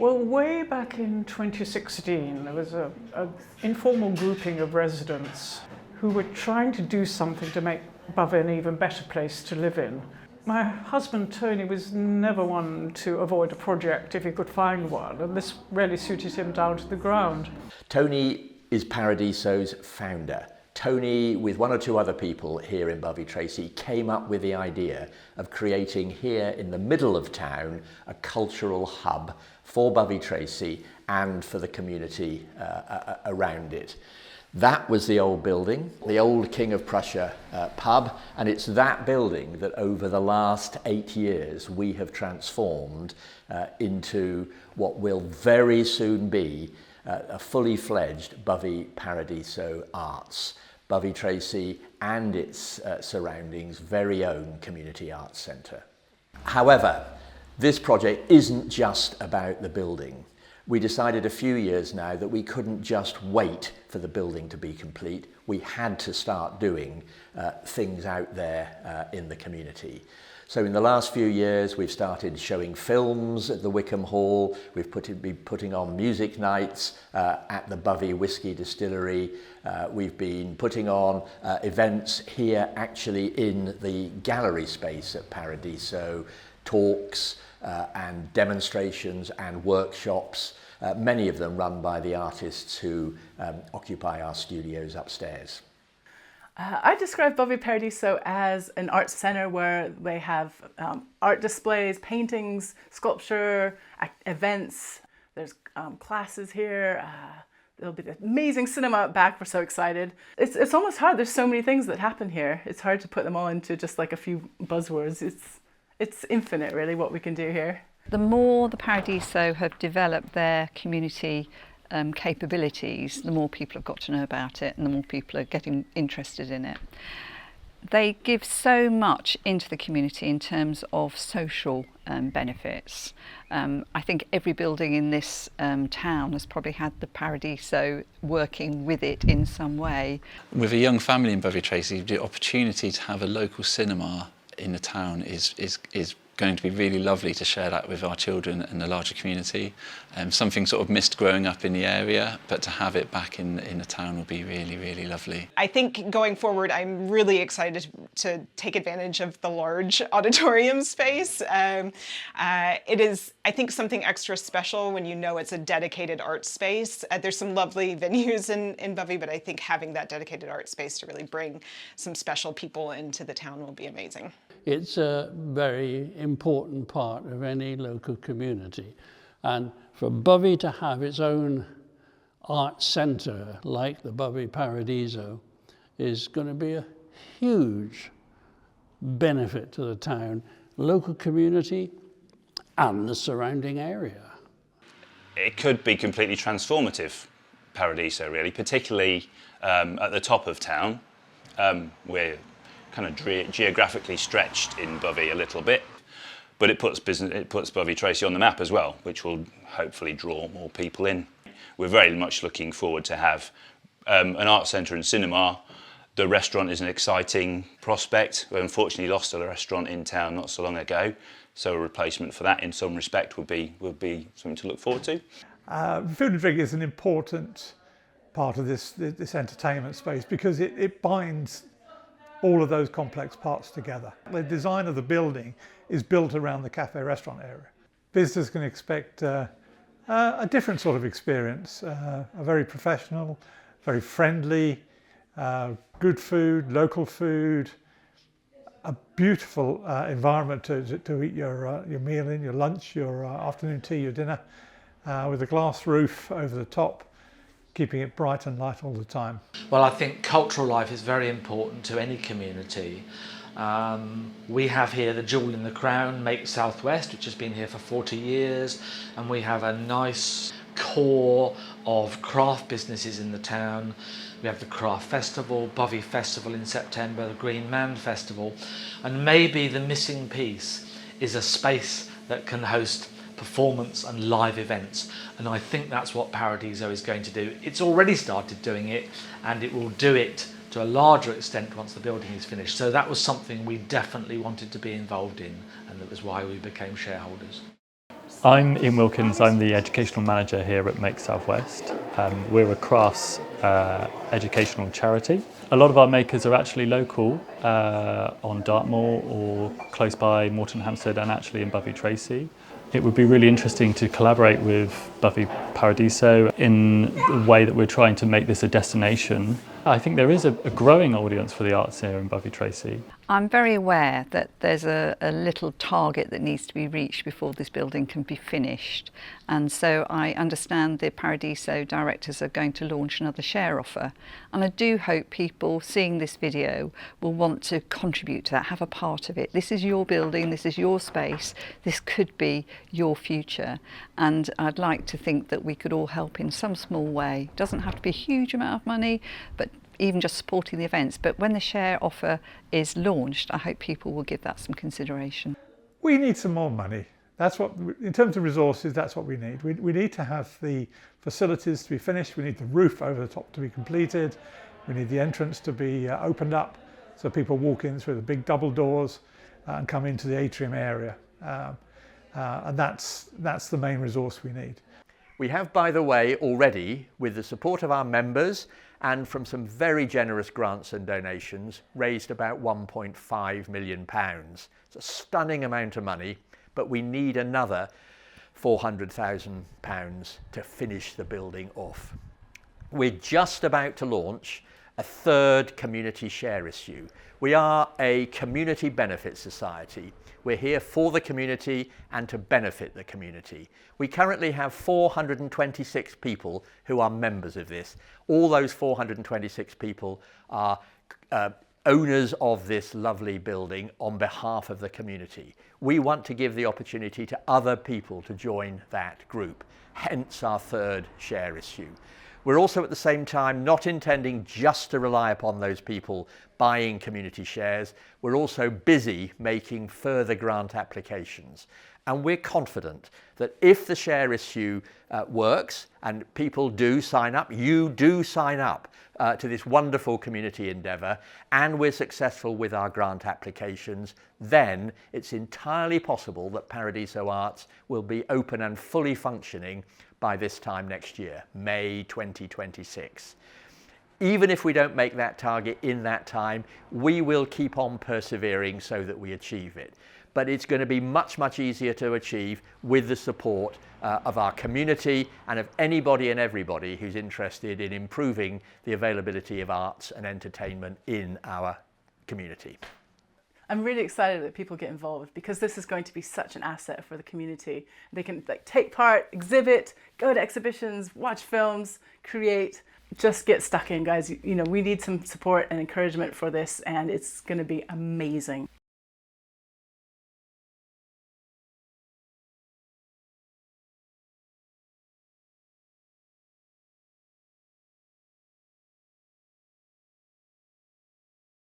Well, way back in 2016, there was an informal grouping of residents who were trying to do something to make Bovey an even better place to live in. My husband, Tony, was never one to avoid a project if he could find one, and this really suited him down to the ground. Tony is Paradiso's founder. Tony, with one or two other people here in Bovey Tracey, came up with the idea of creating here in the middle of town a cultural hub for Bovey Tracey and for the community around it. That was the old building, the old King of Prussia pub, and it's that building that over the last 8 years we have transformed into what will very soon be a fully fledged Bovey Paradiso Arts. Bovey Tracey and its surroundings' very own community arts centre. However, this project isn't just about the building. We decided a few years now that we couldn't just wait for the building to be complete. We had to start doing things out there in the community. So in the last few years, we've started showing films at the Wickham Hall. We've been putting on music nights at the Bovey Whisky Distillery. We've been putting on events here actually in the gallery space at Paradiso, talks and demonstrations and workshops, many of them run by the artists who occupy our studios upstairs. I describe Bovey Paradiso as an arts centre where they have art displays, paintings, sculpture, events. There's classes here. There'll be the amazing cinema out back. We're so excited. It's almost hard. There's so many things that happen here. It's hard to put them all into just like a few buzzwords. It's infinite, really, what we can do here. The more the Paradiso have developed their community capabilities, the more people have got to know about it and the more people are getting interested in it. They give so much into the community in terms of social benefits. I think every building in this town has probably had the Paradiso working with it in some way. With a young family in Bovey Tracey, the opportunity to have a local cinema in the town is going to be really lovely to share that with our children and the larger community. Something sort of missed growing up in the area, but to have it back in the town will be really, really lovely. I think going forward, I'm really excited to take advantage of the large auditorium space. It is, I think, something extra special when you know it's a dedicated art space. There's some lovely venues in Bovey, but I think having that dedicated art space to really bring some special people into the town will be amazing. It's a very important part of any local community, and for Bovey to have its own art centre like the Bovey Paradiso is going to be a huge benefit to the town, local community and the surrounding area. It could be completely transformative, Paradiso really, particularly at the top of town. We're kind of geographically stretched in Bovey a little bit, but it puts Bovey Tracey on the map as well, which will hopefully draw more people in. We're very much looking forward to have an art centre and cinema. The restaurant is an exciting prospect. We unfortunately lost a restaurant in town not so long ago, so a replacement for that in some respect would be something to look forward to. Food and drink is an important part of this entertainment space because it binds all of those complex parts together. The design of the building is built around the cafe restaurant area. Visitors can expect a different sort of experience, a very professional, very friendly, good food, local food, a beautiful environment to eat your meal in, your lunch, your afternoon tea, your dinner, with a glass roof over the top, keeping it bright and light all the time. Well, I think cultural life is very important to any community. We have here the jewel in the crown, Make Southwest, which has been here for 40 years, and we have a nice core of craft businesses in the town. We have the Craft Festival, Bovey Festival in September, the Green Man Festival, and maybe the missing piece is a space that can host performance and live events, and I think that's what Paradiso is going to do. It's already started doing it, and it will do it to a larger extent once the building is finished. So that was something we definitely wanted to be involved in, and that was why we became shareholders. I'm Ian Wilkins, I'm the Educational Manager here at Make Southwest. We're a crafts educational charity. A lot of our makers are actually local on Dartmoor or close by Moreton Hampstead and actually in Bovey Tracey. It would be really interesting to collaborate with Bovey Paradiso in the way that we're trying to make this a destination. I think there is a growing audience for the arts here in Bovey Tracey. I'm very aware that there's a little target that needs to be reached before this building can be finished, and so I understand the Paradiso directors are going to launch another share offer, and I do hope people seeing this video will want to contribute to that, have a part of it. This is your building, this is your space, this could be your future, and I'd like to think that we could all help in some small way. It doesn't have to be a huge amount of money, but even just supporting the events. But when the share offer is launched, I hope people will give that some consideration. We need some more money. That's what, in terms of resources, that's what we need. We need to have the facilities to be finished. We need the roof over the top to be completed. We need the entrance to be opened up so people walk in through the big double doors and come into the atrium area. And that's the main resource we need. We have, by the way, already, with the support of our members and from some very generous grants and donations, raised about £1.5 million. It's a stunning amount of money, but we need another £400,000 to finish the building off. We're just about to launch a third community share issue. We are a community benefit society. We're here for the community and to benefit the community. We currently have 426 people who are members of this. All those 426 people are owners of this lovely building on behalf of the community. We want to give the opportunity to other people to join that group, hence our third share issue. We're also at the same time not intending just to rely upon those people buying community shares. We're also busy making further grant applications. And we're confident that if the share issue works and people do sign up, you do sign up to this wonderful community endeavour, and we're successful with our grant applications, then it's entirely possible that Paradiso Arts will be open and fully functioning by this time next year, May 2026. Even if we don't make that target in that time, we will keep on persevering so that we achieve it. But it's going to be much, much easier to achieve with the support of our community and of anybody and everybody who's interested in improving the availability of arts and entertainment in our community. I'm really excited that people get involved because this is going to be such an asset for the community. They can take part, exhibit, go to exhibitions, watch films, create. Just get stuck in, guys. You know, we need some support and encouragement for this, and it's going to be amazing.